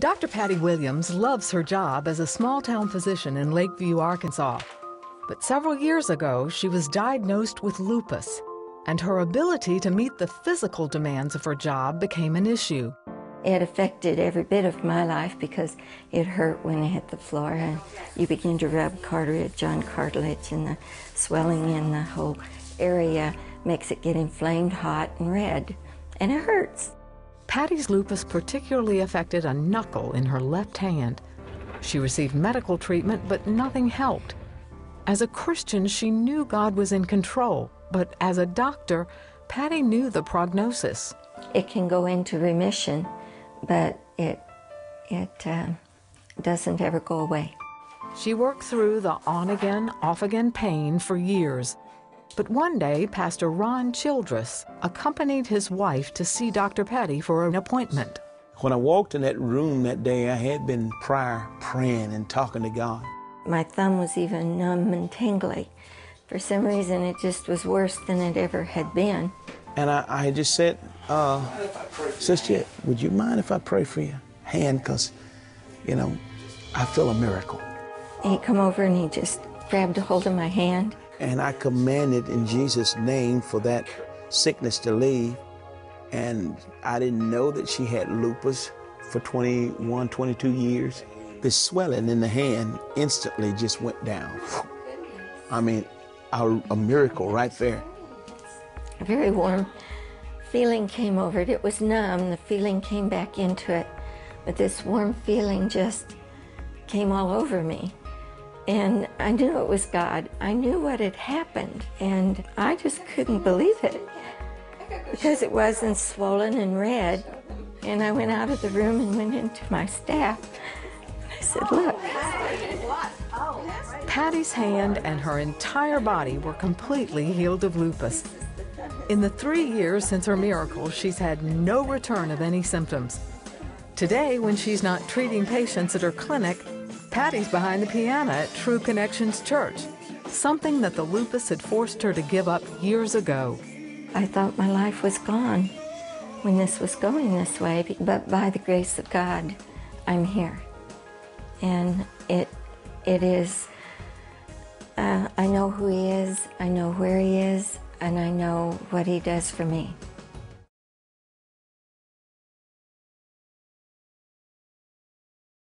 Dr. Patty Williams loves her job as a small-town physician in Lakeview, Arkansas. But several years ago, she was diagnosed with lupus, and her ability to meet the physical demands of her job became an issue. It affected every bit of my life because it hurt when I hit the floor, and you begin to rub cartilage on cartilage, and the swelling in the whole area makes it get inflamed, hot, and red, and it hurts. Patty's lupus particularly affected a knuckle in her left hand. She received medical treatment, but nothing helped. As a Christian, she knew God was in control, but as a doctor, Patty knew the prognosis. It can go into remission, but it doesn't ever go away. She worked through the on-again, off-again pain for years. But one day, Pastor Ron Childress accompanied his wife to see Dr. Patty for an appointment. When I walked in that room that day, I had been prior praying and talking to God. My thumb was even numb and tingly. For some reason, it just was worse than it ever had been. And I just said, Sister, would you mind if I pray for your hand? Because, you know, I feel a miracle. He come over and he just grabbed a hold of my hand. And I commanded in Jesus' name for that sickness to leave. And I didn't know that she had lupus for 21, 22 years. The swelling in the hand instantly just went down. I mean, a miracle right there. A very warm feeling came over it. It was numb. The feeling came back into it. But this warm feeling just came all over me. And I knew it was God. I knew what had happened, and I just couldn't believe it because it wasn't swollen and red. And I went out of the room and went into my staff. I said, look. Patty's hand and her entire body were completely healed of lupus. In the 3 years since her miracle, she's had no return of any symptoms. Today, when she's not treating patients at her clinic, Patty's behind the piano at True Connections Church, something that the lupus had forced her to give up years ago. I thought my life was gone when this was going this way, but by the grace of God, I'm here. And it is, I know who He is, I know where He is, and I know what He does for me.